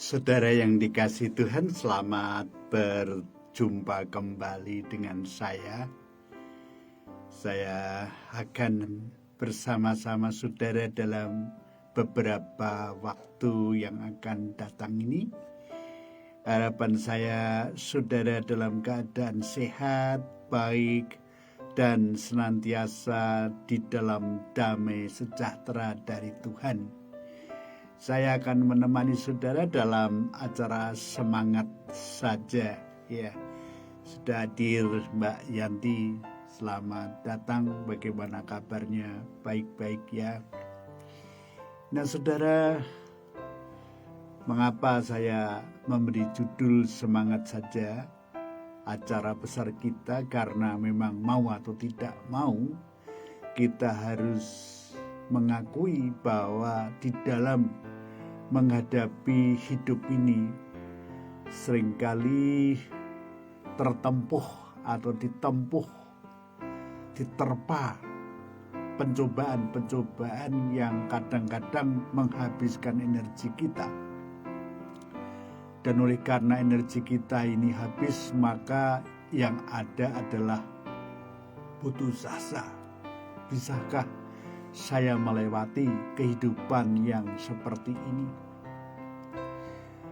Saudara yang dikasihi Tuhan, selamat berjumpa kembali dengan saya. Saya akan bersama-sama saudara dalam beberapa waktu yang akan datang ini. Harapan saya saudara dalam keadaan sehat, baik, dan senantiasa di dalam damai sejahtera dari Tuhan. Saya akan menemani saudara dalam acara Semangat Saja. Ya, sudah hadir Mbak Yanti. Selamat datang. Bagaimana kabarnya? Baik-baik ya. Nah, saudara, mengapa saya memberi judul Semangat Saja? Acara besar kita, karena memang mau atau tidak mau, kita harus mengakui bahwa di dalam menghadapi hidup ini seringkali tertempuh atau diterpa pencobaan-pencobaan yang kadang-kadang menghabiskan energi kita. Dan oleh karena energi kita ini habis, maka yang ada adalah putus asa. Bisakah saya melewati kehidupan yang seperti ini?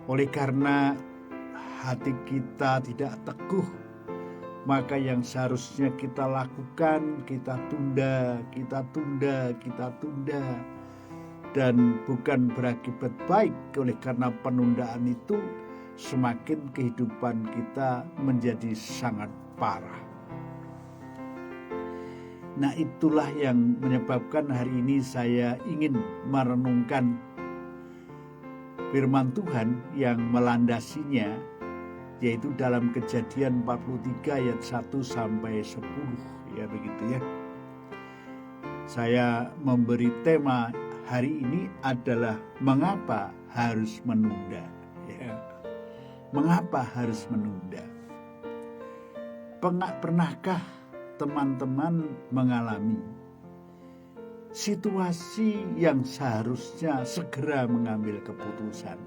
Oleh karena hati kita tidak teguh, maka yang seharusnya kita lakukan, kita tunda. Dan bukan berakibat baik. Oleh karena penundaan itu, semakin kehidupan kita menjadi sangat parah. Nah, itulah yang menyebabkan hari ini saya ingin merenungkan firman Tuhan yang melandasinya, yaitu dalam Kejadian 43 ayat 1 sampai 10, ya begitu ya. Saya memberi tema hari ini adalah mengapa harus menunda. Ya. Mengapa harus menunda? Pernahkah teman-teman mengalami situasi yang seharusnya segera mengambil keputusan,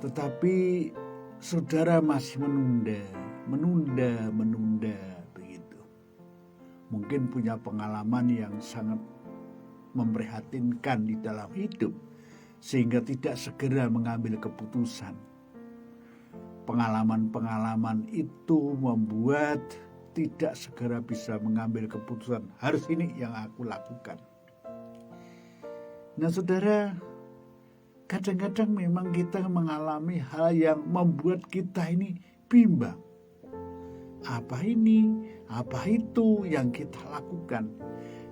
tetapi saudara masih menunda begitu? Mungkin punya pengalaman yang sangat memprihatinkan di dalam hidup sehingga tidak segera mengambil keputusan. Pengalaman-pengalaman itu membuat tidak segera bisa mengambil keputusan. Harus ini yang aku lakukan. Nah, saudara, kadang-kadang memang kita mengalami hal yang membuat kita ini bimbang. Apa ini? Apa itu yang kita lakukan?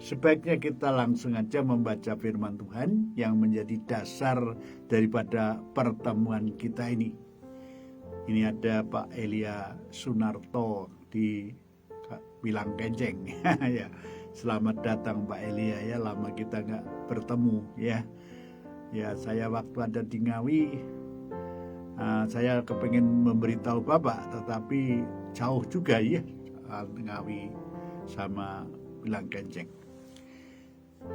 Sebaiknya kita langsung aja membaca firman Tuhan yang menjadi dasar daripada pertemuan kita ini. Ini ada Pak Elia Sunarto di Bilang Kenceng. Ya, selamat datang Pak Elia ya, lama kita nggak bertemu ya. Ya, saya waktu ada di Ngawi, saya kepengen memberitahu Bapak, tetapi jauh juga ya Ngawi sama Bilang Kenceng.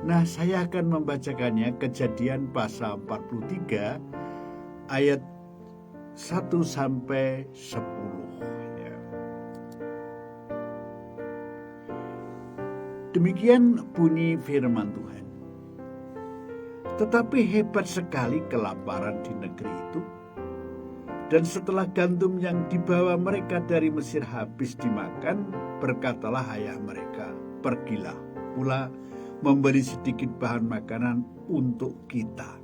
Nah, saya akan membacakannya, Kejadian pasal 43 ayat 1 sampai 10. Demikian bunyi firman Tuhan. Tetapi hebat sekali kelaparan di negeri itu. Dan setelah gandum yang dibawa mereka dari Mesir habis dimakan, berkatalah ayah mereka, pergilah pula memberi sedikit bahan makanan untuk kita.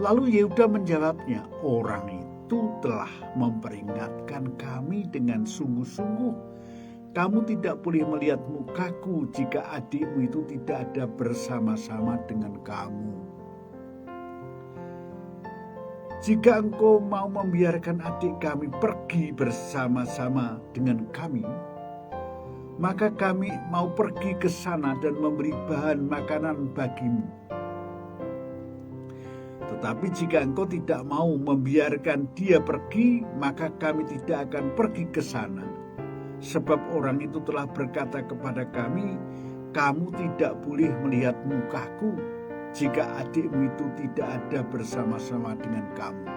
Lalu Yehuda menjawabnya, orang itu telah memperingatkan kami dengan sungguh-sungguh. Kamu tidak boleh melihat mukaku jika adikmu itu tidak ada bersama-sama dengan kamu. Jika engkau mau membiarkan adik kami pergi bersama-sama dengan kami, maka kami mau pergi ke sana dan memberi bahan makanan bagimu. Tetapi jika engkau tidak mau membiarkan dia pergi, maka kami tidak akan pergi ke sana. Sebab orang itu telah berkata kepada kami, kamu tidak boleh melihat mukaku jika adikmu itu tidak ada bersama-sama dengan kamu.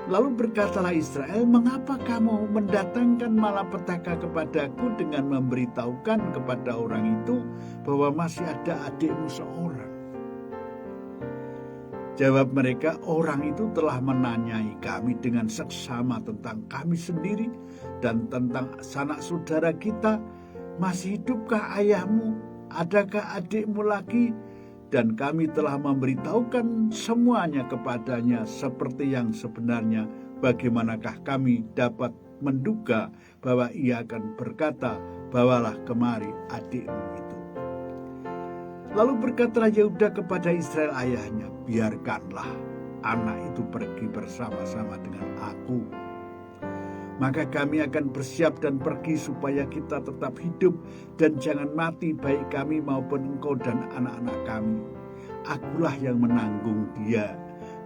Lalu berkatalah Israel, mengapa kamu mendatangkan malapetaka kepadaku dengan memberitahukan kepada orang itu bahwa masih ada adikmu seorang? Jawab mereka, orang itu telah menanyai kami dengan seksama tentang kami sendiri dan tentang sanak saudara kita. Masih hidupkah ayahmu? Adakah adikmu lagi? Dan kami telah memberitahukan semuanya kepadanya seperti yang sebenarnya. Bagaimanakah kami dapat menduga bahwa ia akan berkata, bawalah kemari adikmu itu. Lalu berkatalah Yehuda kepada Israel ayahnya, biarkanlah anak itu pergi bersama-sama dengan aku. Maka kami akan bersiap dan pergi supaya kita tetap hidup dan jangan mati baik kami maupun engkau dan anak-anak kami. Akulah yang menanggung dia.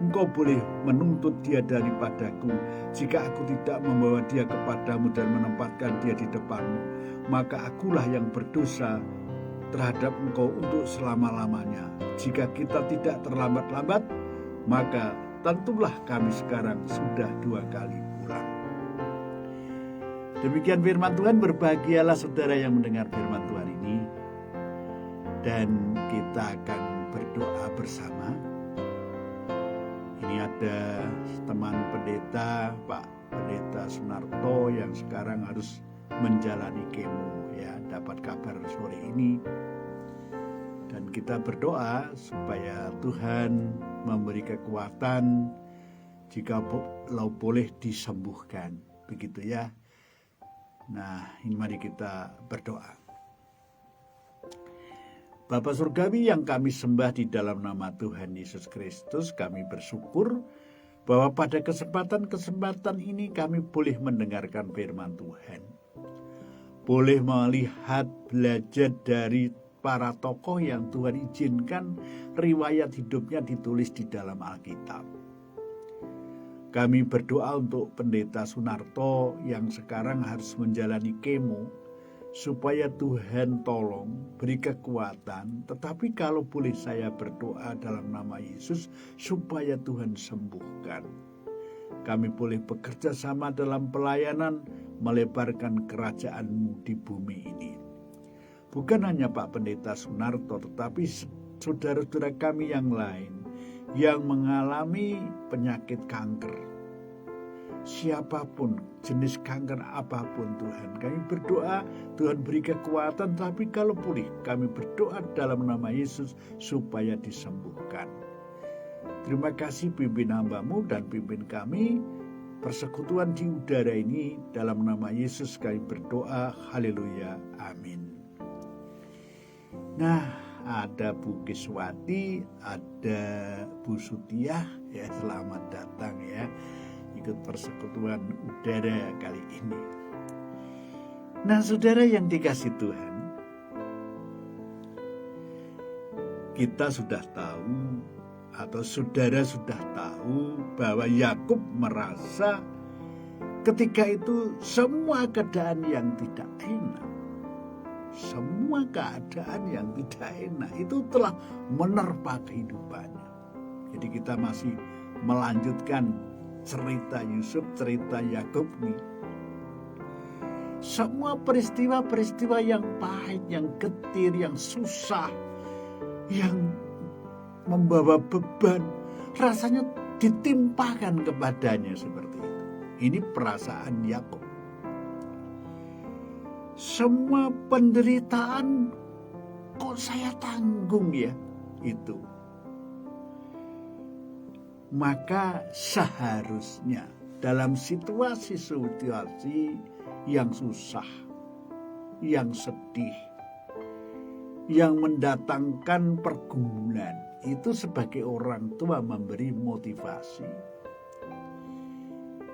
Engkau boleh menuntut dia daripadaku. Jika aku tidak membawa dia kepadamu dan menempatkan dia di depanmu, maka akulah yang berdosa terhadap engkau untuk selama-lamanya. Jika kita tidak terlambat-lambat, maka tentulah kami sekarang sudah 2 kali pulang. Demikian firman Tuhan, berbahagialah saudara yang mendengar firman Tuhan ini. Dan kita akan berdoa bersama. Ini ada teman pendeta, Pak Pendeta Sunarto yang sekarang harus menjalani kemo, ya, dapat kabar sore ini. Dan kita berdoa supaya Tuhan memberi kekuatan jika boleh disembuhkan. Begitu ya. Nah, ini mari kita berdoa. Bapa Surgawi yang kami sembah di dalam nama Tuhan Yesus Kristus, kami bersyukur bahwa pada kesempatan ini kami boleh mendengarkan firman Tuhan. Boleh melihat, belajar dari para tokoh yang Tuhan izinkan riwayat hidupnya ditulis di dalam Alkitab. Kami berdoa untuk Pendeta Sunarto yang sekarang harus menjalani kemo, supaya Tuhan tolong, beri kekuatan. Tetapi kalau boleh saya berdoa dalam nama Yesus, supaya Tuhan sembuhkan. Kami boleh bekerja sama dalam pelayanan, melebarkan kerajaan-Mu di bumi ini. Bukan hanya Pak Pendeta Sunarto, tetapi saudara-saudara kami yang lain yang mengalami penyakit kanker. Siapapun, jenis kanker apapun Tuhan, kami berdoa Tuhan beri kekuatan, tapi kalau boleh kami berdoa dalam nama Yesus supaya disembuhkan. Terima kasih pimpin hamba-Mu dan pimpin kami, persekutuan di udara ini, dalam nama Yesus kami berdoa, haleluya, amin. Nah, ada Bu Kiswati, ada Bu Sutiah, ya selamat datang ya, ikut persekutuan udara kali ini. Nah saudara yang dikasih Tuhan, kita sudah tahu atau saudara sudah tahu bahwa Yakub merasa ketika itu semua keadaan yang tidak enak, semua keadaan yang tidak enak itu telah menerpa kehidupannya. Jadi kita masih melanjutkan cerita Yusuf, cerita Yakub nih. Semua peristiwa-peristiwa yang pahit, yang getir, yang susah, yang membawa beban, rasanya ditimpakan kepadanya seperti itu. Ini perasaan Yakub. Semua penderitaan kok saya tanggung ya, itu. Maka seharusnya dalam situasi-situasi yang susah, yang sedih, yang mendatangkan pergumulan, itu sebagai orang tua memberi motivasi,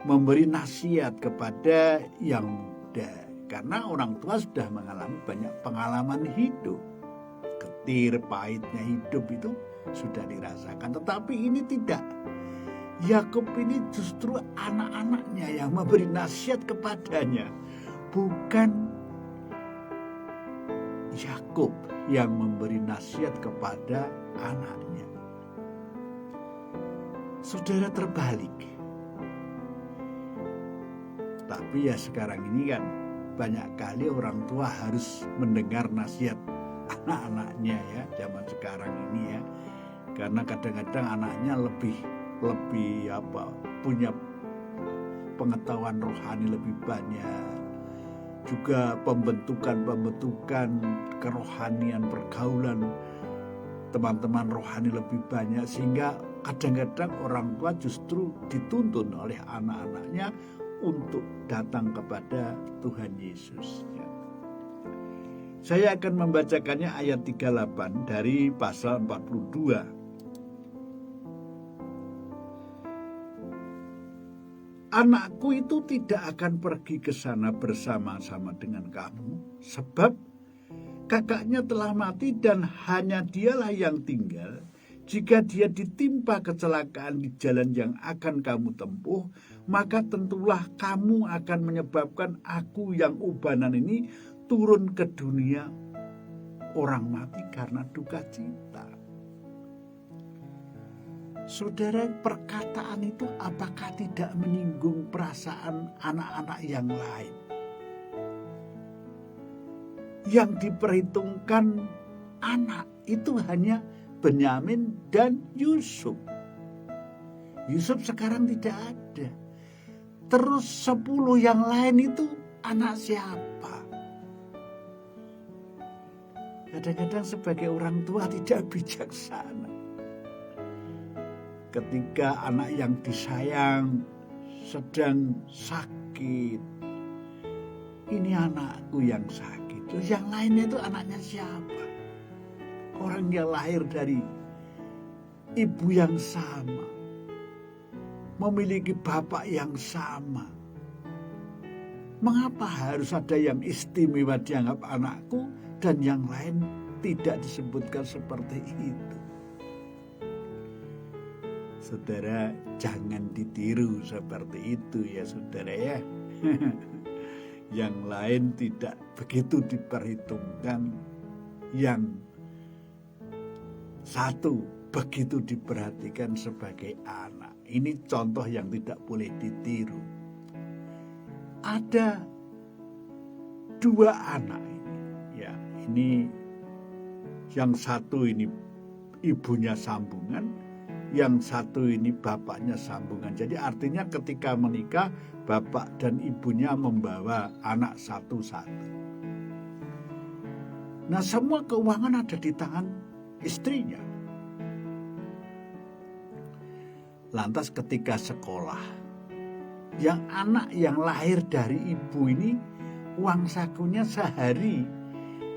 memberi nasihat kepada yang muda. Karena orang tua sudah mengalami banyak pengalaman hidup. Getir, pahitnya hidup itu sudah dirasakan. Tetapi ini tidak. Yakub ini justru anak-anaknya yang memberi nasihat kepadanya. Bukan Yakub yang memberi nasihat kepada anaknya. Saudara, terbalik. Tapi ya sekarang ini kan banyak kali orang tua harus mendengar nasihat anak-anaknya ya, zaman sekarang ini ya. Karena kadang-kadang anaknya lebih punya pengetahuan rohani lebih banyak. Juga pembentukan kerohanian, pergaulan teman-teman rohani lebih banyak, sehingga kadang-kadang orang tua justru dituntun oleh anak-anaknya untuk datang kepada Tuhan Yesus. Saya akan membacakannya ayat 38 dari pasal 42. Anakku itu tidak akan pergi ke sana bersama-sama dengan kamu, sebab kakaknya telah mati dan hanya dialah yang tinggal. Jika dia ditimpa kecelakaan di jalan yang akan kamu tempuh, maka tentulah kamu akan menyebabkan aku yang ubanan ini turun ke dunia orang mati karena duka cita. Saudara, perkataan itu apakah tidak menyinggung perasaan anak-anak yang lain? Yang diperhitungkan anak itu hanya Benyamin dan Yusuf. Yusuf sekarang tidak ada. Terus 10 yang lain itu anak siapa? Kadang-kadang sebagai orang tua tidak bijaksana. Ketika anak yang disayang sedang sakit, ini anakku yang sakit. Terus yang lainnya itu anaknya siapa? Orang yang lahir dari ibu yang sama, memiliki bapak yang sama. Mengapa harus ada yang istimewa dianggap anakku dan yang lain tidak disebutkan seperti itu? Saudara, jangan ditiru seperti itu ya saudara ya. Yang lain tidak begitu diperhitungkan, yang satu begitu diperhatikan sebagai anak. Ini contoh yang tidak boleh ditiru. Ada 2 anak ini, ya, ini yang satu ini ibunya sambungan, yang satu ini bapaknya sambungan. Jadi artinya ketika menikah, bapak dan ibunya membawa anak satu-satu. Nah, semua keuangan ada di tangan istrinya. Lantas ketika sekolah, yang anak yang lahir dari ibu ini, uang sakunya sehari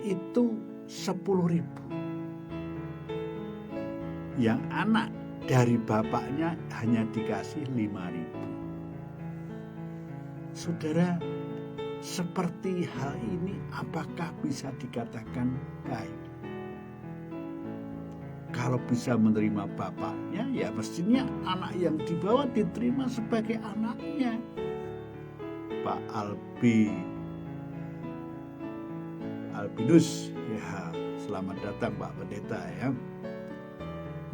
itu 10.000. Yang anak dari bapaknya hanya dikasih 5.000. Saudara, seperti hal ini apakah bisa dikatakan baik? Kalau bisa menerima bapaknya, ya mestinya anak yang dibawa diterima sebagai anaknya. Pak Albinus, ya, selamat datang Pak Pendeta ya.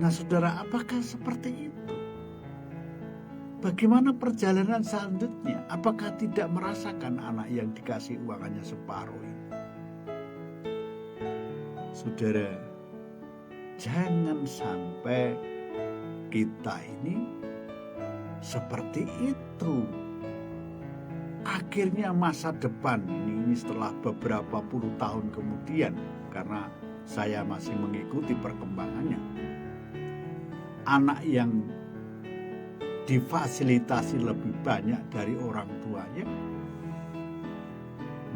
Nah saudara, apakah seperti itu? Bagaimana perjalanan selanjutnya? Apakah tidak merasakan anak yang dikasih uang hanya separuh ini? Saudara, jangan sampai kita ini seperti itu. Akhirnya masa depan ini setelah beberapa puluh tahun kemudian, karena saya masih mengikuti perkembangannya, anak yang difasilitasi lebih banyak dari orang tuanya,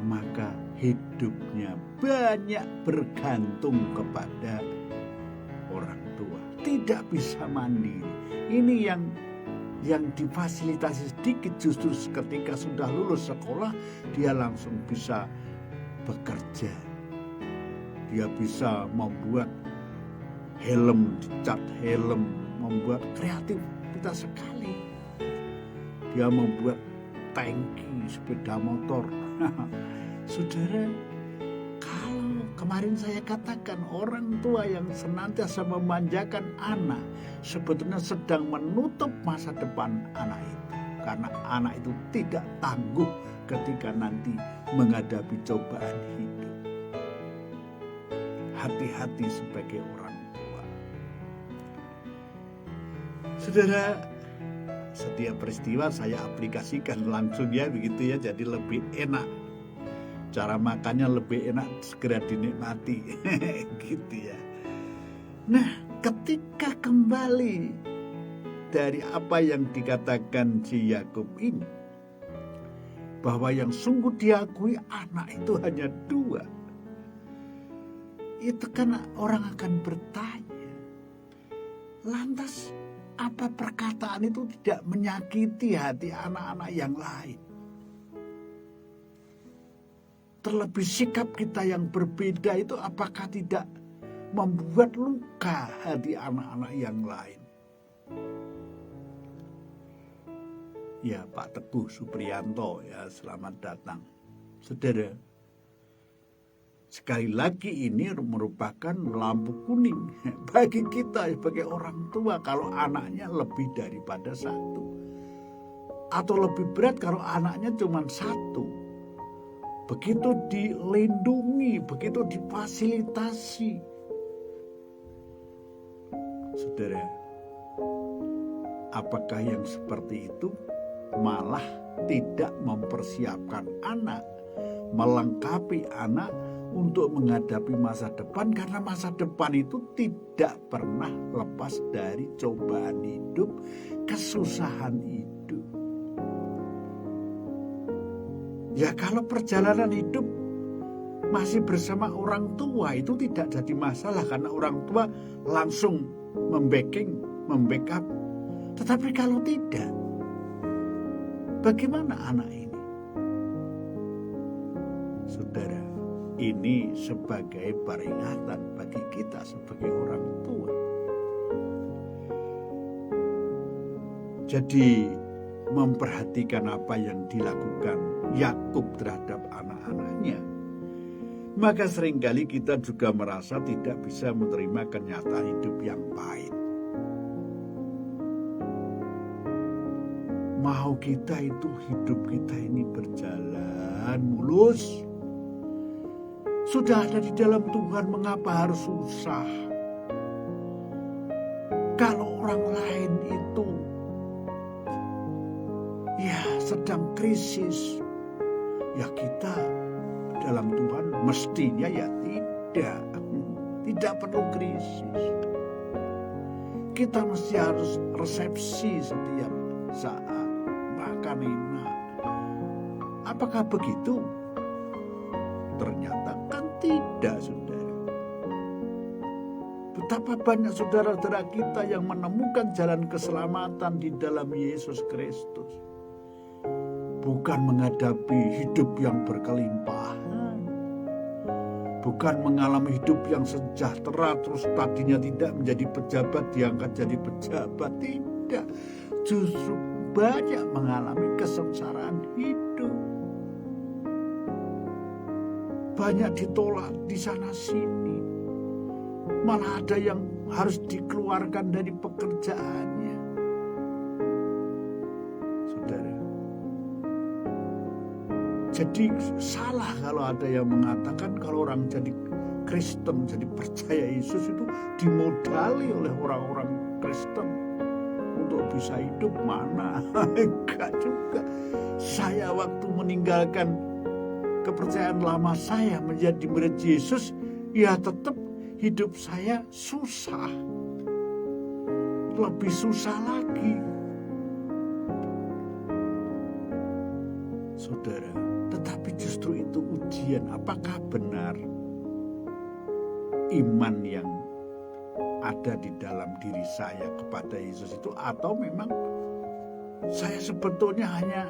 maka hidupnya banyak bergantung kepada orang tua, tidak bisa mandiri. Ini yang difasilitasi sedikit, justru ketika sudah lulus sekolah dia langsung bisa bekerja, dia bisa membuat helm, cat helm, membuat kreativitas sekali. Dia membuat tangki sepeda motor. Saudara, kalau kemarin saya katakan, orang tua yang senantiasa memanjakan anak sebetulnya sedang menutup masa depan anak itu. Karena anak itu tidak tangguh ketika nanti menghadapi cobaan hidup. Hati-hati sebagai orang tua. Saudara, setiap peristiwa saya aplikasikan langsung ya, begitu ya, jadi lebih enak. Cara makannya lebih enak, segera dinikmati. Gitu ya. Nah, ketika kembali dari apa yang dikatakan si Yakub ini, bahwa yang sungguh diakui anak itu hanya 2. Itu kan orang akan bertanya, lantas apa perkataan itu tidak menyakiti hati anak-anak yang lain? Terlebih sikap kita yang berbeda itu apakah tidak membuat luka hati anak-anak yang lain? Ya, Pak Teguh Supriyanto, ya, selamat datang. Saudara, sekali lagi ini merupakan lampu kuning bagi kita sebagai orang tua kalau anaknya lebih daripada 1. Atau lebih berat kalau anaknya cuma 1. Begitu dilindungi, begitu difasilitasi. Saudara, apakah yang seperti itu malah tidak mempersiapkan anak, melengkapi anak untuk menghadapi masa depan? Karena masa depan itu tidak pernah lepas dari cobaan hidup, kesusahan hidup. Ya, kalau perjalanan hidup masih bersama orang tua itu tidak jadi masalah, karena orang tua langsung membackup. Tetapi kalau tidak, bagaimana anak ini? Saudara, ini sebagai peringatan bagi kita sebagai orang tua. Jadi memperhatikan apa yang dilakukan Yakub terhadap anak-anaknya, maka seringkali kita juga merasa tidak bisa menerima kenyataan hidup yang pahit. Mau kita itu hidup kita ini berjalan mulus. Sudah ada di dalam Tuhan, mengapa harus susah? Kalau orang lain itu ya sedang krisis, ya kita dalam Tuhan mestinya ya tidak perlu krisis. Kita mesti harus resepsi setiap saat, makan enak. Apakah begitu? Ternyata kan tidak, saudara. Betapa banyak saudara-saudara kita yang menemukan jalan keselamatan di dalam Yesus Kristus. Bukan menghadapi hidup yang berkelimpahan, bukan mengalami hidup yang sejahtera, terus tadinya tidak menjadi pejabat diangkat jadi pejabat. Tidak, justru banyak mengalami kesengsaraan hidup. Banyak ditolak di sana sini, malah ada yang harus dikeluarkan dari pekerjaannya. Saudara, jadi salah kalau ada yang mengatakan kalau orang jadi Kristen, jadi percaya Yesus itu dimodali oleh orang-orang Kristen untuk bisa hidup. Mana? Enggak juga. Saya waktu meninggalkan kepercayaan lama saya menjadi murid Yesus, ya tetap hidup saya susah. Lebih susah lagi. Saudara, tetapi justru itu ujian. Apakah benar iman yang ada di dalam diri saya kepada Yesus itu, atau memang saya sebetulnya hanya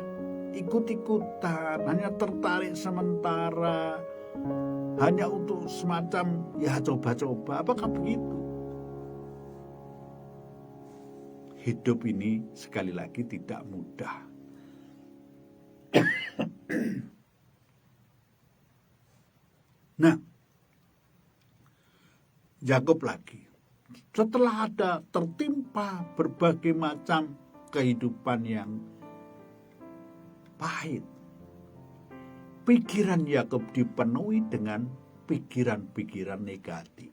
ikut-ikutan, hanya tertarik sementara, hanya untuk semacam ya coba-coba? Apakah begitu? Hidup ini sekali lagi tidak mudah. Nah, Yakub lagi. Setelah ada tertimpa berbagai macam kehidupan yang pahit, pikiran Yakub dipenuhi dengan pikiran-pikiran negatif.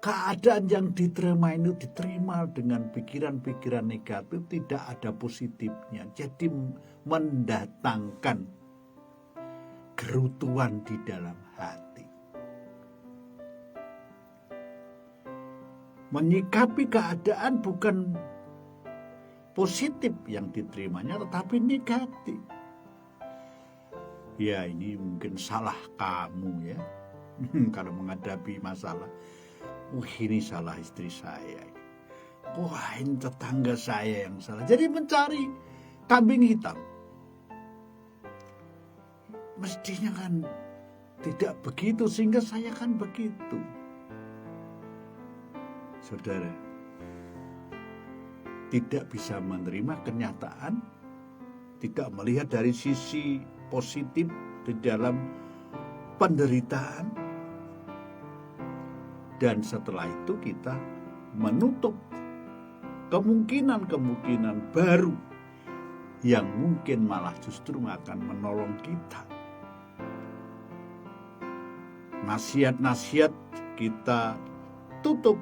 Keadaan yang diterima itu diterima dengan pikiran-pikiran negatif, tidak ada positifnya. Jadi mendatangkan kerutuan di dalam hati. Menyikapi keadaan bukan positif yang diterimanya, tetapi negatif. Ya, ini mungkin salah kamu ya. Kalau menghadapi masalah, ini salah istri saya. Wah, ini tetangga saya yang salah. Jadi mencari kambing hitam. Mestinya kan tidak begitu, sehingga saya kan begitu. Saudara, tidak bisa menerima kenyataan, tidak melihat dari sisi positif di dalam penderitaan, dan setelah itu kita menutup kemungkinan-kemungkinan baru yang mungkin malah justru akan menolong kita. Nasihat-nasihat kita tutup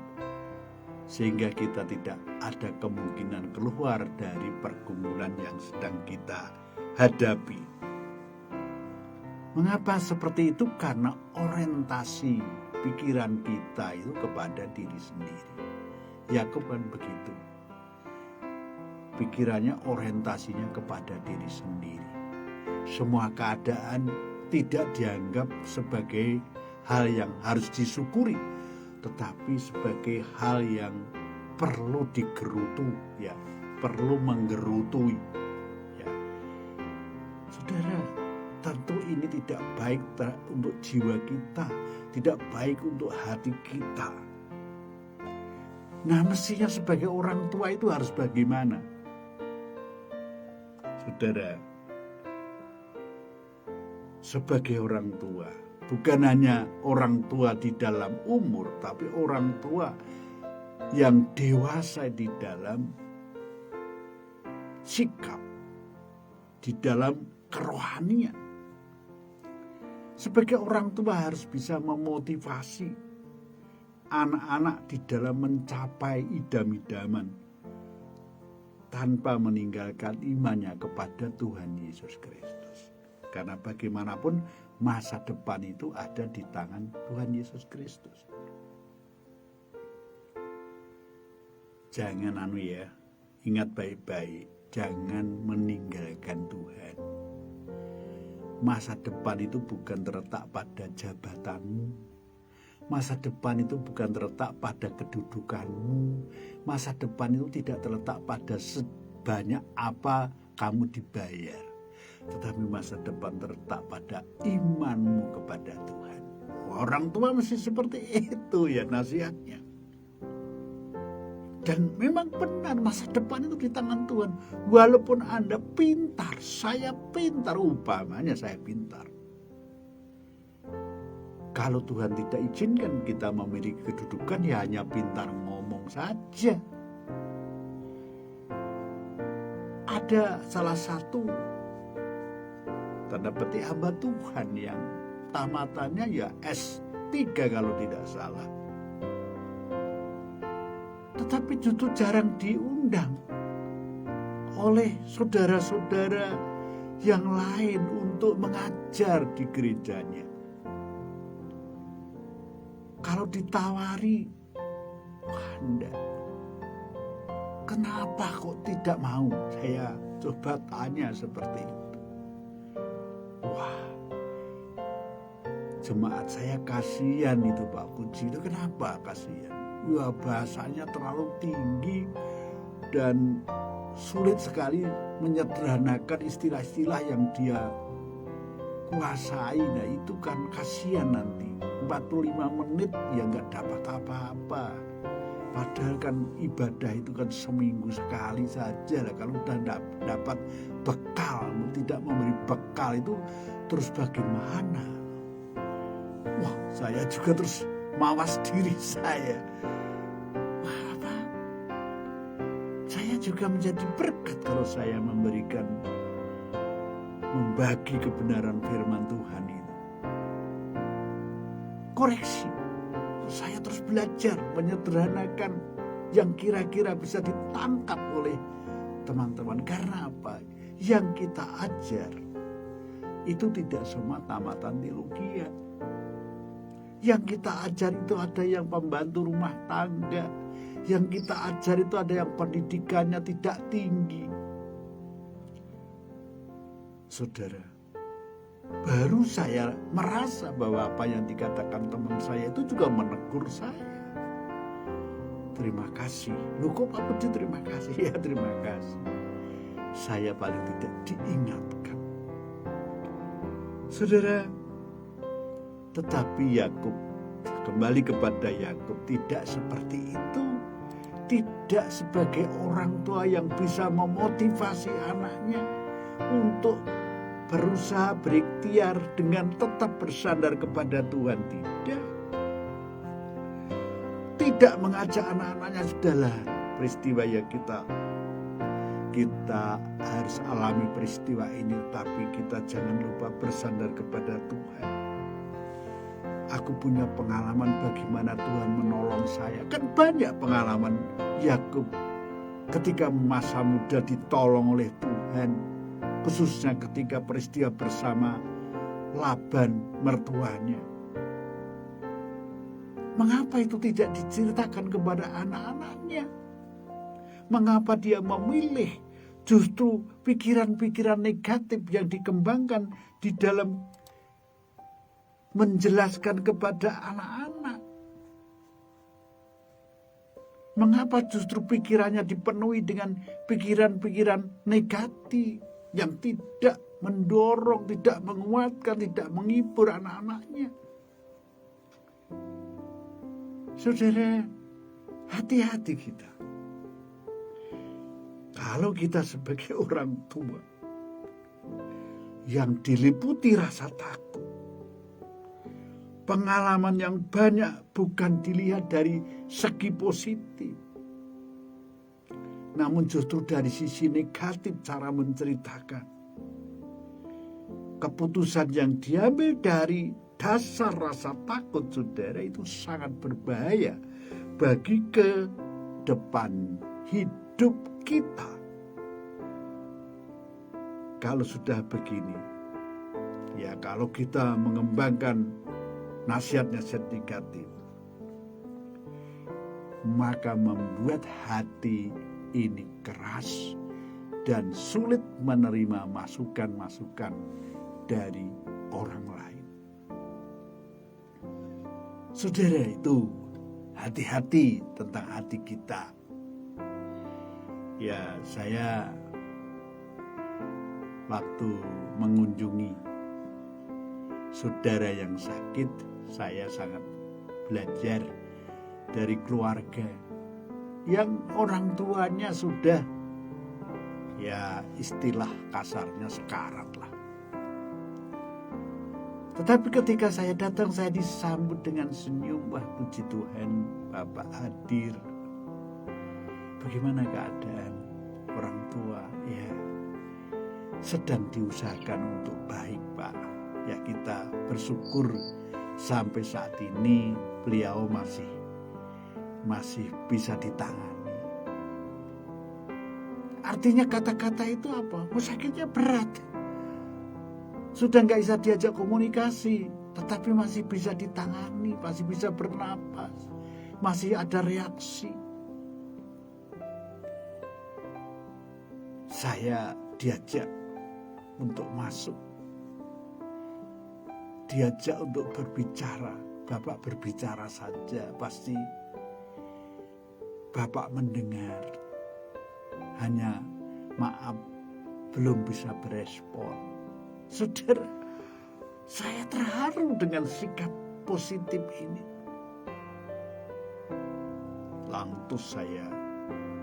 sehingga kita tidak ada kemungkinan keluar dari pergumulan yang sedang kita hadapi. Mengapa seperti itu? Karena orientasi pikiran kita itu kepada diri sendiri. Yakub kan begitu. Pikirannya, orientasinya kepada diri sendiri. Semua keadaan tidak dianggap sebagai hal yang harus disyukuri, tetapi sebagai hal yang perlu digerutu, ya, perlu menggerutui. Ya. Saudara, tentu ini tidak baik untuk jiwa kita, tidak baik untuk hati kita. Nah, mestinya sebagai orang tua itu harus bagaimana? Saudara, sebagai orang tua, bukan hanya orang tua di dalam umur, tapi orang tua yang dewasa di dalam sikap, di dalam kerohanian. Sebagai orang tua harus bisa memotivasi anak-anak di dalam mencapai idam-idaman tanpa meninggalkan imannya kepada Tuhan Yesus Kristus. Karena bagaimanapun masa depan itu ada di tangan Tuhan Yesus Kristus. Jangan ingat baik-baik, jangan meninggalkan Tuhan. Masa depan itu bukan terletak pada jabatanmu. Masa depan itu bukan terletak pada kedudukanmu. Masa depan itu tidak terletak pada sebanyak apa kamu dibayar. Tetapi masa depan terletak pada imanmu kepada Tuhan. Orang tua mesti seperti itu ya nasihatnya. Dan memang benar, masa depan itu di tangan Tuhan. Walaupun Anda pintar, saya pintar, umpamanya saya pintar. Kalau Tuhan tidak izinkan kita memiliki kedudukan, ya hanya pintar ngomong saja. Ada salah satu tanda petik hamba Tuhan yang tamatannya ya S3 kalau tidak salah. Tetapi justru jarang diundang oleh saudara-saudara yang lain untuk mengajar di gerejanya. Kalau ditawari, Anda, kenapa kok tidak mau? Saya coba tanya seperti itu. Wah, jemaat saya kasihan itu Pak Puji. Itu kenapa kasihan? Wah, bahasanya terlalu tinggi dan sulit sekali menyederhanakan istilah-istilah yang dia kuasai. Nah itu kan kasihan nanti. 45 menit ya nggak dapat apa-apa. Padahal kan ibadah itu kan seminggu sekali saja lah. Kalau udah dapat bekal, tidak memberi bekal itu terus bagaimana? Wah, saya juga terus mawas diri saya. Wah, apa? Saya juga menjadi berkat kalau saya membagi kebenaran firman Tuhan itu. Koreksi. Saya terus belajar menyederhanakan yang kira-kira bisa ditangkap oleh teman-teman. Karena apa? Yang kita ajar itu tidak semata-mata teologi. Yang kita ajar itu ada yang pembantu rumah tangga. Yang kita ajar itu ada yang pendidikannya tidak tinggi. Saudara, baru saya merasa bahwa apa yang dikatakan teman saya itu juga menegur saya. Terima kasih. Loh, kok Pak Budi terima kasih? Ya, terima kasih. Saya paling tidak diingatkan. Saudara, tetapi Yakub, kembali kepada Yakub, tidak seperti itu. Tidak sebagai orang tua yang bisa memotivasi anaknya untuk berusaha berikhtiar dengan tetap bersandar kepada Tuhan. Tidak mengajak anak-anaknya, sudahlah peristiwa ya kita harus alami peristiwa ini, tapi kita jangan lupa bersandar kepada Tuhan. Aku punya pengalaman bagaimana Tuhan menolong saya. Kan banyak pengalaman Yakub ketika masa muda ditolong oleh Tuhan, khususnya ketika peristiwa bersama Laban mertuanya. Mengapa itu tidak diceritakan kepada anak-anaknya? Mengapa dia memilih justru pikiran-pikiran negatif yang dikembangkan di dalam menjelaskan kepada anak-anak? Mengapa justru pikirannya dipenuhi dengan pikiran-pikiran negatif yang tidak mendorong, tidak menguatkan, tidak menghibur anak-anaknya? Saudara, hati-hati kita. Kalau kita sebagai orang tua yang diliputi rasa takut, pengalaman yang banyak bukan dilihat dari segi positif, namun justru dari sisi negatif cara menceritakan. Keputusan yang diambil dari dasar rasa takut, saudara, itu sangat berbahaya bagi ke depan hidup kita. Kalau sudah begini, ya kalau kita mengembangkan nasihat-nasihat negatif, maka membuat hati ini keras dan sulit menerima masukan-masukan dari orang lain. Saudara, itu hati-hati tentang hati kita. Ya, saya waktu mengunjungi saudara yang sakit, saya sangat belajar dari keluarga yang orang tuanya sudah, ya istilah kasarnya sekarat lah. Tetapi ketika saya datang, saya disambut dengan senyum. Wah, puji Tuhan, Bapak hadir. Bagaimana keadaan orang tua? Ya, sedang diusahakan untuk baik, Pak. Ya, kita bersyukur sampai saat ini beliau masih bisa ditangani. Artinya kata-kata itu apa? Sakitnya berat. Sudah nggak bisa diajak komunikasi, tetapi masih bisa ditangani, masih bisa bernapas, masih ada reaksi. Saya diajak untuk masuk, diajak untuk berbicara. Bapak berbicara saja, pasti Bapak mendengar. Hanya maaf, belum bisa berespon. Saudara, saya terharu dengan sikap positif ini. Lantas saya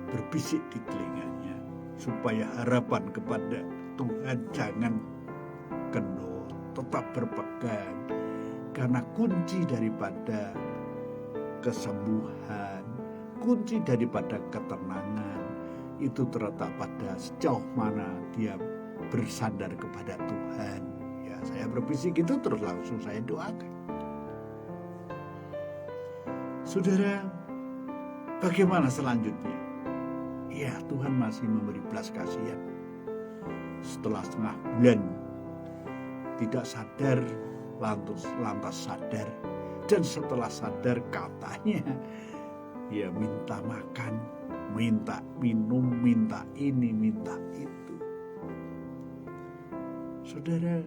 berbisik di telinganya, supaya harapan kepada Tuhan jangan kendor, tetap berpegang. Karena kunci daripada kesembuhan, kunci daripada ketenangan itu terletak pada sejauh mana dia bersandar kepada Tuhan. Ya, saya berbisik itu terus langsung saya doakan. Saudara, bagaimana selanjutnya? Ya, Tuhan masih memberi belas kasihan. Setelah setengah bulan tidak sadar, lantas sadar, dan setelah sadar katanya ya minta makan, minta minum, minta ini, minta itu. Saudara,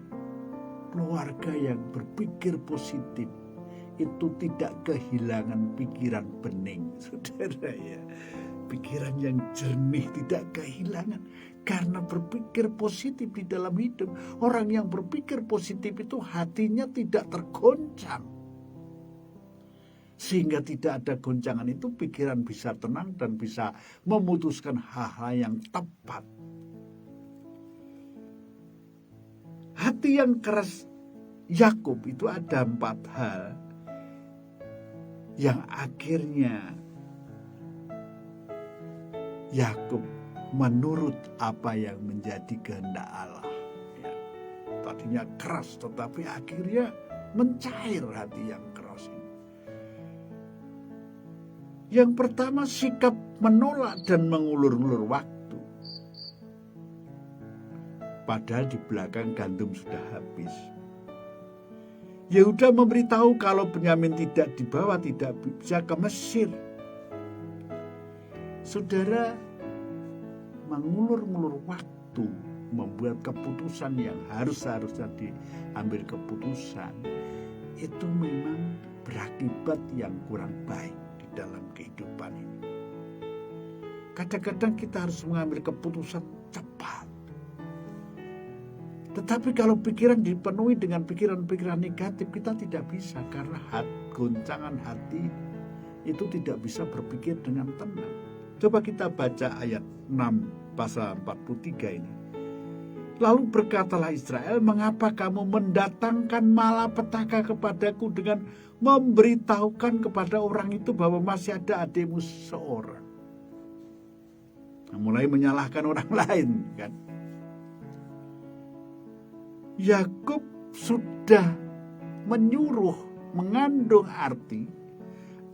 keluarga yang berpikir positif itu tidak kehilangan pikiran bening, saudara ya. Pikiran yang jernih tidak kehilangan karena berpikir positif di dalam hidup. Orang yang berpikir positif itu hatinya tidak tergoncang. Sehingga tidak ada goncangan itu, pikiran bisa tenang dan bisa memutuskan hal-hal yang tepat. Hati yang keras Yakub itu ada 4 hal yang akhirnya Yakub menurut apa yang menjadi kehendak Allah. Ya, tadinya keras tetapi akhirnya mencair hati yang keras ini. Yang pertama, sikap menolak dan mengulur-ulur waktu. Padahal di belakang gandum sudah habis. Yehuda memberitahu kalau Benyamin tidak dibawa, tidak bisa ke Mesir. Saudara, mengulur-ulur waktu, membuat keputusan yang harusnya diambil keputusan, itu memang berakibat yang kurang baik di dalam kehidupan ini. Kadang-kadang kita harus mengambil keputusan cepat. Tetapi kalau pikiran dipenuhi dengan pikiran-pikiran negatif, kita tidak bisa, karena goncangan hati itu tidak bisa berpikir dengan tenang. Coba kita baca ayat 6 pasal 43 ini. Lalu berkatalah Israel, mengapa kamu mendatangkan malapetaka kepadaku dengan memberitahukan kepada orang itu bahwa masih ada adikmu seorang. Nah, mulai menyalahkan orang lain kan. Yakub sudah menyuruh, mengandung arti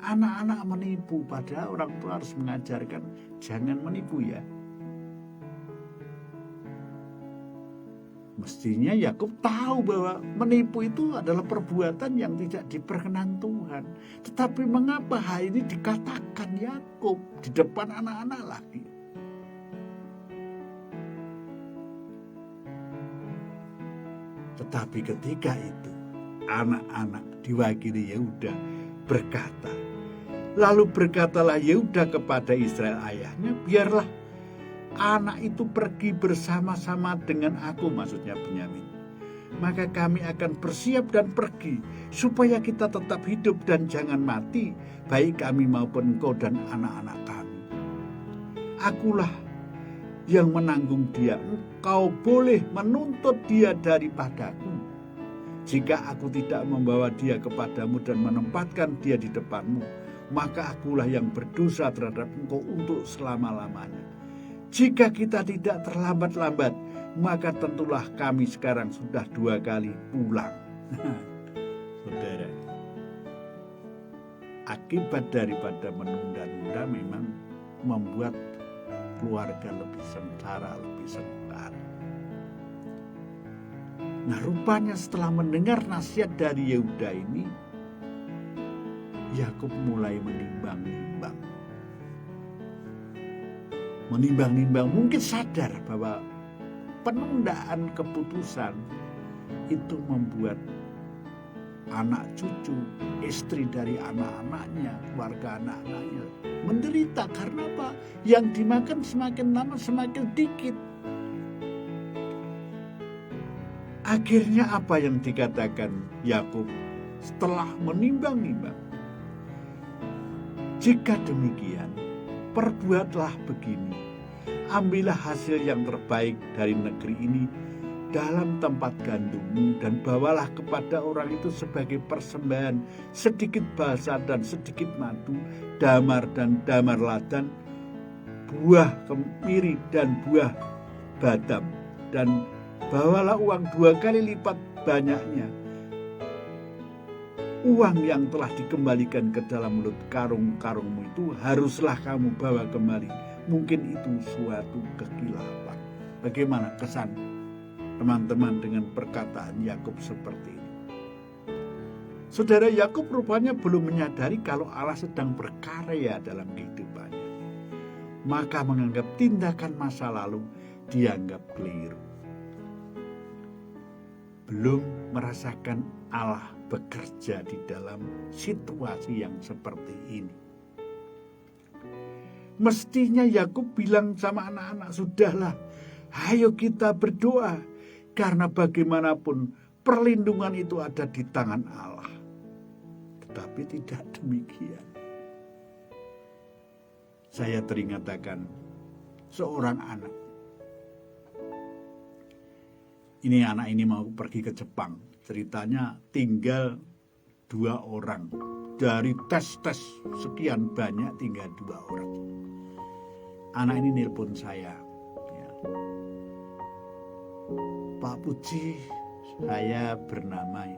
anak-anak menipu, padahal orang tua harus mengajarkan jangan menipu ya. Mestinya Yakub tahu bahwa menipu itu adalah perbuatan yang tidak diperkenan Tuhan. Tetapi mengapa hal ini dikatakan Yakub di depan anak-anak lagi? Tetapi ketika itu anak-anak diwakili Yehuda berkata, lalu berkatalah Yehuda kepada Israel ayahnya, biarlah anak itu pergi bersama-sama dengan aku, maksudnya Benyamin. Maka kami akan bersiap dan pergi, supaya kita tetap hidup dan jangan mati, baik kami maupun engkau dan anak-anak kami. Akulah yang menanggung dia, engkau boleh menuntut dia daripadaku. Jika aku tidak membawa dia kepadamu dan menempatkan dia di depanmu, maka akulah yang berdosa terhadap engkau untuk selama-lamanya. Jika kita tidak terlambat-lambat, maka tentulah kami sekarang sudah 2 kali pulang. Saudara, akibat daripada menunda-nunda memang membuat keluarga lebih sengsara, lebih sengsara. Nah, rupanya setelah mendengar nasihat dari Yehuda ini, Yakub mulai menimbang-nimbang. Mungkin sadar bahwa penundaan keputusan itu membuat anak cucu, istri dari anak-anaknya, keluarga anak-anaknya menderita. Karena apa? Yang dimakan semakin lama semakin dikit. Akhirnya apa yang dikatakan Yakub setelah menimbang-nimbang? Jika demikian, perbuatlah begini. Ambillah hasil yang terbaik dari negeri ini dalam tempat gandummu, dan bawalah kepada orang itu sebagai persembahan sedikit balsa dan sedikit madu, damar dan damar ladan, buah kemiri dan buah badam, dan bawalah uang 2 kali lipat banyaknya uang yang telah dikembalikan ke dalam mulut karung-karungmu itu haruslah kamu bawa kembali. Mungkin itu suatu kekilapan. Bagaimana kesan teman-teman dengan perkataan Yakub seperti ini? Saudara, Yakub rupanya belum menyadari kalau Allah sedang berkarya dalam kehidupannya. Maka menganggap tindakan masa lalu dianggap keliru. Belum merasakan Allah bekerja di dalam situasi yang seperti ini. Mestinya Yakub bilang sama anak-anak, sudahlah, ayo kita berdoa, karena bagaimanapun perlindungan itu ada di tangan Allah. Tetapi tidak demikian. Saya teringat akan seorang anak. Ini anak ini mau pergi ke Jepang. Ceritanya tinggal 2 orang. Dari tes-tes sekian banyak tinggal 2 orang. Anak ini nelpon saya. Ya. Pak Puji, saya bernama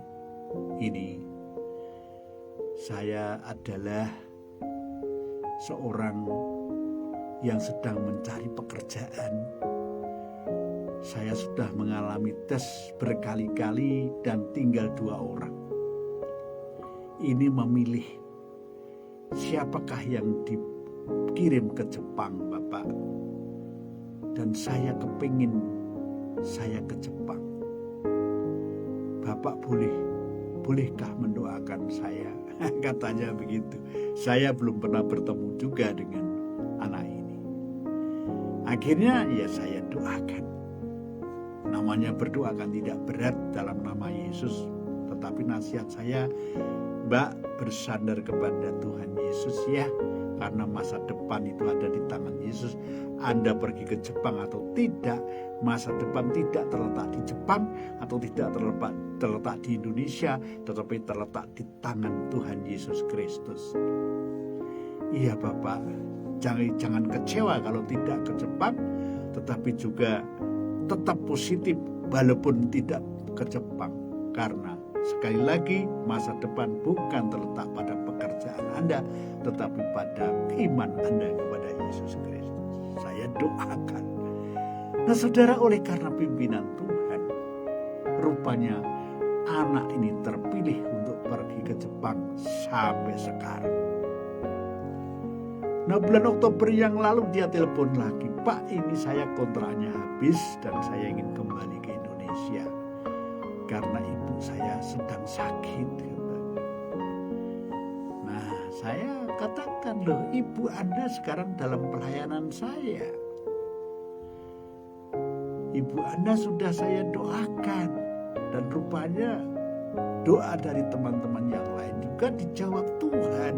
ini. Saya adalah seorang yang sedang mencari pekerjaan. Saya sudah mengalami tes berkali-kali dan tinggal 2 orang. Ini memilih siapakah yang dikirim ke Jepang, Bapak. Dan saya kepingin saya ke Jepang. Bapak bolehkah mendoakan saya? Katanya begitu. Saya belum pernah bertemu juga dengan anak ini. Akhirnya ya saya doakan. Namanya berdoa kan tidak berat dalam nama Yesus. Tetapi nasihat saya, Mbak, bersandar kepada Tuhan Yesus ya. Karena masa depan itu ada di tangan Yesus. Anda pergi ke Jepang atau tidak, masa depan tidak terletak di Jepang atau tidak terletak di Indonesia, tetapi terletak di tangan Tuhan Yesus Kristus. Iya Bapak, jangan kecewa kalau tidak ke Jepang, tetapi juga tetap positif walaupun tidak ke Jepang. Karena sekali lagi masa depan bukan terletak pada pekerjaan Anda, tetapi pada iman Anda kepada Yesus Kristus. Saya doakan. Nah saudara, oleh karena pimpinan Tuhan, rupanya anak ini terpilih untuk pergi ke Jepang sampai sekarang. Nah bulan Oktober yang lalu dia telepon lagi, Pak, ini saya kontraknya habis dan saya ingin kembali ke Indonesia karena ibu saya sedang sakit. Nah saya katakan, loh, ibu Anda sekarang dalam pelayanan saya. Ibu Anda sudah saya doakan dan rupanya doa dari teman-teman yang lain juga dijawab Tuhan.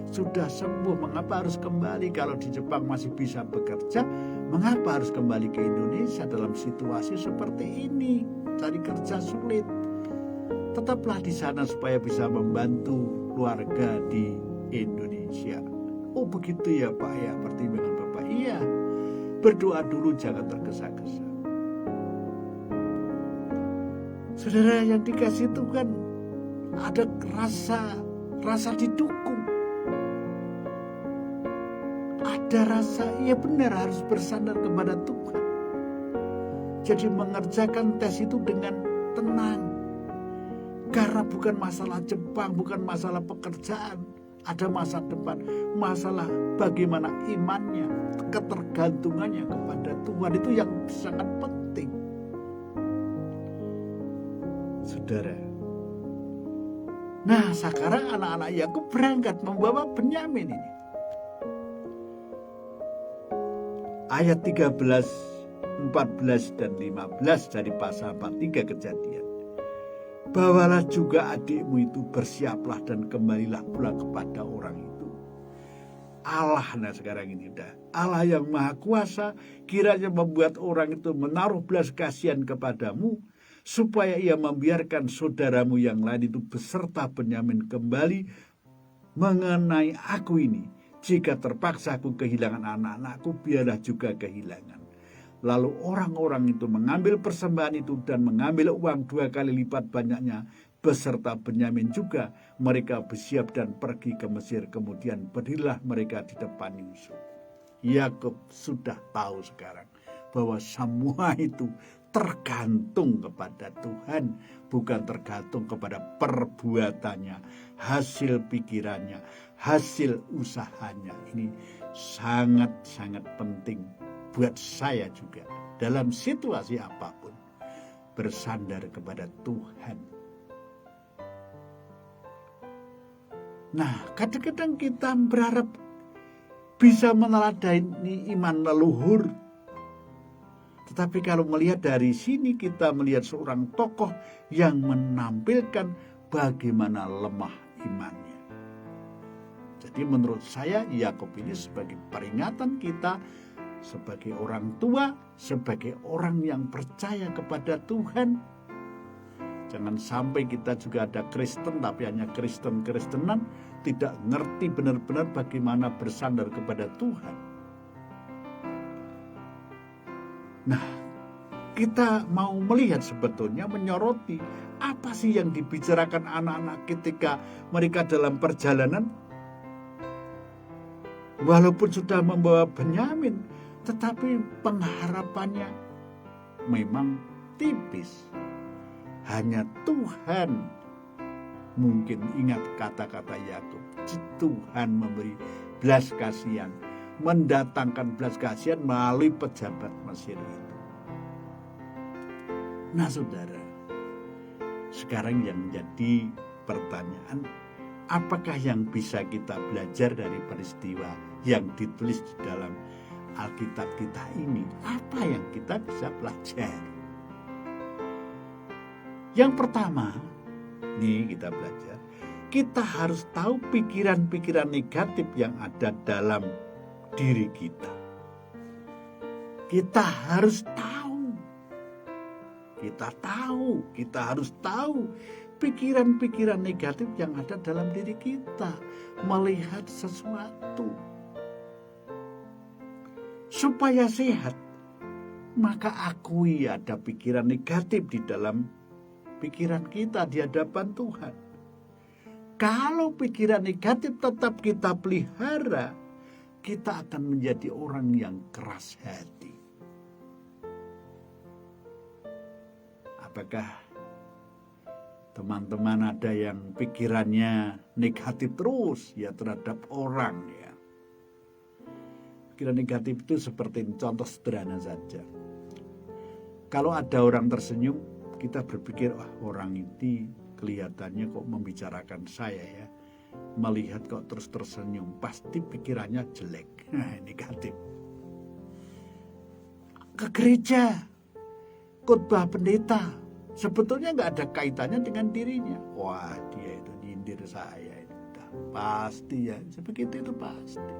Sudah sembuh, mengapa harus kembali? Kalau di Jepang masih bisa bekerja, mengapa harus kembali ke Indonesia dalam situasi seperti ini? Cari kerja sulit. Tetaplah di sana supaya bisa membantu keluarga di Indonesia. Oh begitu ya Pak ya, pertimbangan Bapak. Iya, berdoa dulu, jangan tergesa-gesa. Saudara yang dikasih Tuhan, ada rasa didukung. Ada rasa, ya benar harus bersandar kepada Tuhan. Jadi mengerjakan tes itu dengan tenang. Karena bukan masalah Jepang, bukan masalah pekerjaan. Ada masa depan, masalah bagaimana imannya, ketergantungannya kepada Tuhan, itu yang sangat penting. Saudara. Nah sekarang anak-anak Yakub berangkat membawa Benyamin ini. Ayat 13, 14 dan 15 dari pasal 43 Kejadian. Bawalah juga adikmu itu, bersiaplah dan kembalilah pula kepada orang itu. Allah, nah sekarang ini udah Allah yang Maha Kuasa kiranya membuat orang itu menaruh belas kasihan kepadamu, supaya ia membiarkan saudaramu yang lain itu beserta Benyamin kembali mengenai aku ini. Jika terpaksa aku kehilangan anak-anakku, biarlah juga kehilangan. Lalu orang-orang itu mengambil persembahan itu dan mengambil uang 2 kali lipat banyaknya beserta Benyamin juga. Mereka bersiap dan pergi ke Mesir. Kemudian berdirilah mereka di depan Yusuf. Yakub sudah tahu sekarang bahwa semua itu tergantung kepada Tuhan, bukan tergantung kepada perbuatannya, hasil pikirannya, hasil usahanya. Ini sangat-sangat penting buat saya juga dalam situasi apapun, bersandar kepada Tuhan. Nah, kadang-kadang kita berharap bisa meneladani iman leluhur. Tetapi kalau melihat dari sini, kita melihat seorang tokoh yang menampilkan bagaimana lemah imannya. Jadi menurut saya Yakub ini sebagai peringatan kita, sebagai orang tua, sebagai orang yang percaya kepada Tuhan. Jangan sampai kita juga ada Kristen tapi hanya Kristen-Kristenan, tidak ngerti benar-benar bagaimana bersandar kepada Tuhan. Nah, kita mau melihat sebetulnya, menyoroti apa sih yang dibicarakan anak-anak ketika mereka dalam perjalanan. Walaupun sudah membawa Benyamin, tetapi pengharapannya memang tipis. Hanya Tuhan mungkin ingat kata-kata Yakub. Tuhan memberi belas kasihan, mendatangkan belas kasihan melalui pejabat Mesir itu. Nah saudara, sekarang yang menjadi pertanyaan, apakah yang bisa kita belajar dari peristiwa yang ditulis di dalam Alkitab kita ini? Apa yang kita bisa pelajari? Yang pertama, nih kita belajar, kita harus tahu pikiran-pikiran negatif yang ada dalam diri kita. Kita harus tahu. Kita harus tahu pikiran-pikiran negatif yang ada dalam diri kita. Melihat sesuatu. Supaya sehat, maka akui ada pikiran negatif di dalam pikiran kita di hadapan Tuhan. Kalau pikiran negatif tetap kita pelihara, kita akan menjadi orang yang keras hati. Apakah teman-teman ada yang pikirannya negatif terus ya terhadap orang ya? Pikiran negatif itu seperti contoh sederhana saja. Kalau ada orang tersenyum, kita berpikir, orang ini kelihatannya kok membicarakan saya ya. Melihat kok terus tersenyum, pasti pikirannya jelek, negatif. Ke gereja, khotbah pendeta, sebetulnya nggak ada kaitannya dengan dirinya. Wah, dia itu nyindir saya. Pasti ya, sebegitu itu pasti.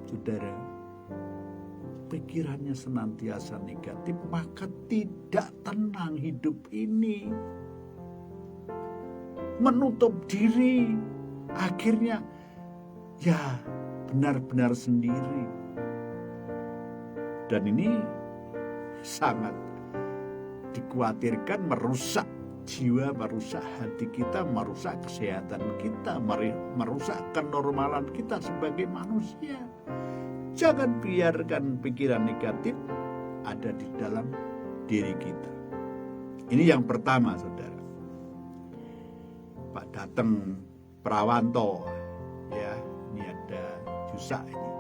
Saudara, pikirannya senantiasa negatif, maka tidak tenang hidup ini. Menutup diri, akhirnya ya benar-benar sendiri. Dan ini sangat dikhawatirkan merusak jiwa, merusak hati kita, merusak kesehatan kita, merusak kenormalan kita sebagai manusia. Jangan biarkan pikiran negatif ada di dalam diri kita. Ini yang pertama, saudara. Pak datang Prawanto, ya, ini ada Jusak ini.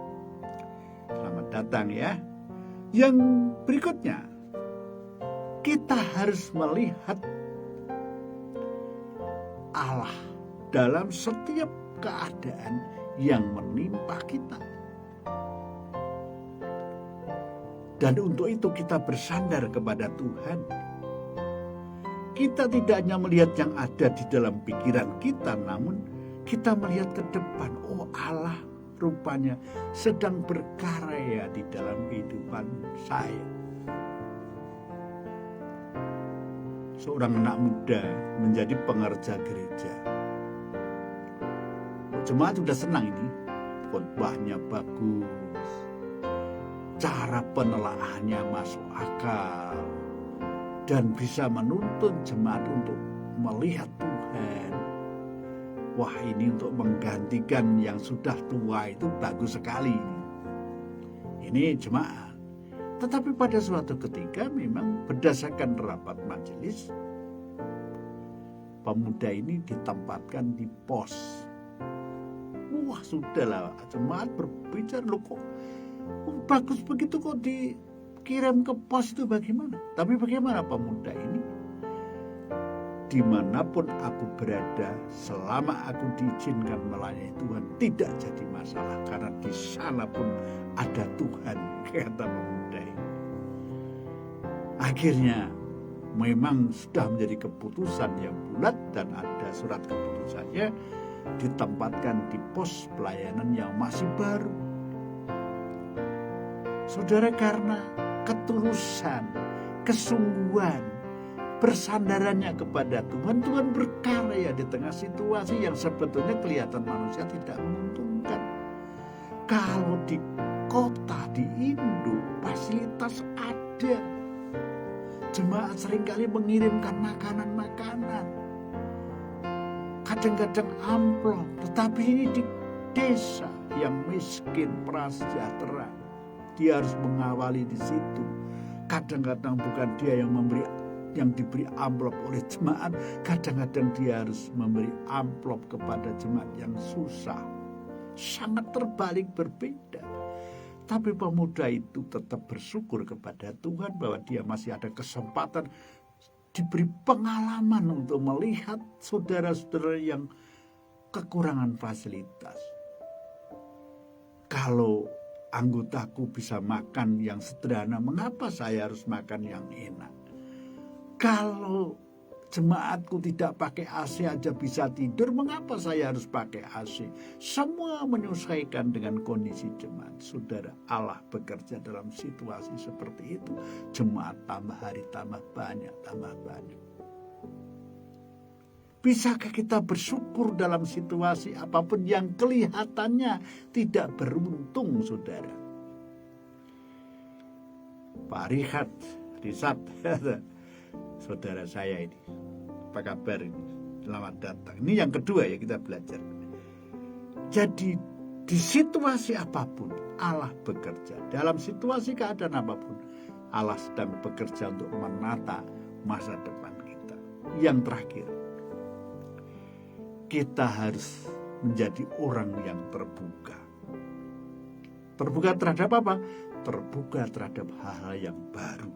Selamat datang ya. Yang berikutnya, kita harus melihat Allah dalam setiap keadaan yang menimpa kita. Dan untuk itu kita bersandar kepada Tuhan. Kita tidak hanya melihat yang ada di dalam pikiran kita, namun kita melihat ke depan. Oh, Allah rupanya sedang berkarya di dalam kehidupan saya. Seorang anak muda menjadi pengerja gereja. Jemaat sudah senang ini, khotbahnya bagus, cara penelaahannya masuk akal, dan bisa menuntun jemaat untuk melihat Tuhan. Wah, ini untuk menggantikan yang sudah tua itu bagus sekali. Ini jemaat. Tetapi pada suatu ketika memang berdasarkan rapat majelis, pemuda ini ditempatkan di pos. Wah, sudahlah, jemaat berbicara, loh kok bagus begitu, kok dikirim ke pos itu bagaimana? Tapi bagaimana pemuda ini? Dimanapun aku berada, selama aku diizinkan melayani Tuhan, tidak jadi masalah, karena di sana pun ada Tuhan, kata pemuda ini. Akhirnya memang sudah menjadi keputusan yang bulat dan ada surat keputusannya, ditempatkan di pos pelayanan yang masih baru. Saudara, karena ketulusan, kesungguhan, bersandarannya kepada Tuhan, Tuhan berkarya di tengah situasi yang sebetulnya kelihatan manusia tidak menguntungkan. Kalau di kota, di Indo, fasilitas ada. Jemaat seringkali mengirimkan makanan-makanan, kadang-kadang amplop. Tetapi ini di desa yang miskin, prasejahtera, dia harus mengawali di situ. Kadang-kadang bukan dia yang diberi amplop oleh jemaat, kadang-kadang dia harus memberi amplop kepada jemaat yang susah. Sangat terbalik, berbeda. Tapi pemuda itu tetap bersyukur kepada Tuhan bahwa dia masih ada kesempatan, diberi pengalaman untuk melihat saudara-saudara yang kekurangan fasilitas. Kalau anggotaku bisa makan yang sederhana, mengapa saya harus makan yang enak? Kalau jemaatku tidak pakai AC aja bisa tidur, mengapa saya harus pakai AC? Semua menyesuaikan dengan kondisi jemaat. Saudara, Allah bekerja dalam situasi seperti itu. Jemaat tambah hari tambah banyak, tambah banyak. Bisakah kita bersyukur dalam situasi apapun yang kelihatannya tidak beruntung, saudara? Pak Risat, saudara saya ini, apa kabar ini? Selamat datang. Ini yang kedua ya, kita belajar. Jadi di situasi apapun Allah bekerja. Dalam situasi keadaan apapun Allah sedang bekerja untuk menata masa depan kita. Yang terakhir, kita harus menjadi orang yang terbuka. Terbuka terhadap apa? Terbuka terhadap hal-hal yang baru.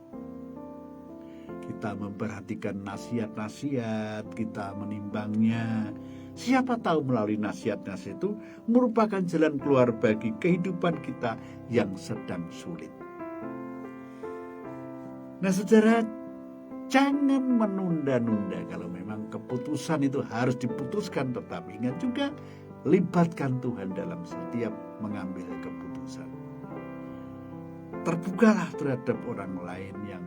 Kita memperhatikan nasihat-nasihat, kita menimbangnya. Siapa tahu melalui nasihat-nasihat itu merupakan jalan keluar bagi kehidupan kita yang sedang sulit. Nah, saudara, jangan menunda-nunda. Kalau memang keputusan itu harus diputuskan, tetapi ingat juga libatkan Tuhan dalam setiap mengambil keputusan. Terbukalah terhadap orang lain yang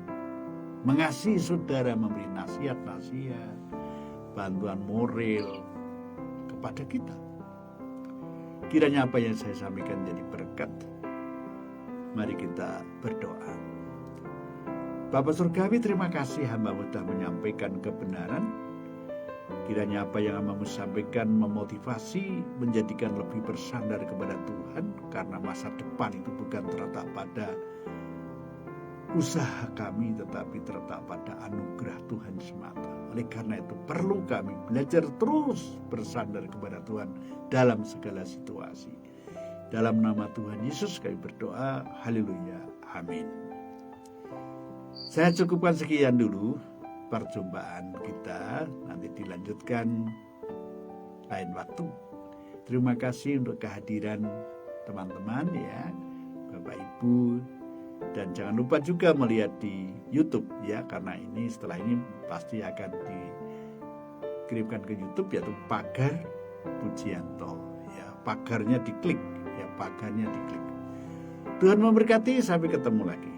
mengasihi saudara, memberi nasihat-nasihat, bantuan moral kepada kita. Kiranya apa yang saya sampaikan jadi berkat. Mari kita berdoa. Bapa Surgawi, terima kasih hamba-Mu telah menyampaikan kebenaran. Kiranya apa yang hamba-Mu sampaikan memotivasi, menjadikan lebih bersandar kepada Tuhan, karena masa depan itu bukan terletak pada usaha kami, tetapi terletak pada anugerah Tuhan semata. Oleh karena itu perlu kami belajar terus bersandar kepada Tuhan dalam segala situasi. Dalam nama Tuhan Yesus kami berdoa. Haleluya. Amin. Saya cukupkan sekian dulu perjumpaan kita. Nanti dilanjutkan lain waktu. Terima kasih untuk kehadiran teman-teman ya, Bapak Ibu. Dan jangan lupa juga melihat di YouTube ya, karena ini setelah ini pasti akan dikirimkan ke YouTube, yaitu Pagar Pujianto ya. Pagarnya diklik ya, pagannya diklik. Tuhan memberkati, sampai ketemu lagi.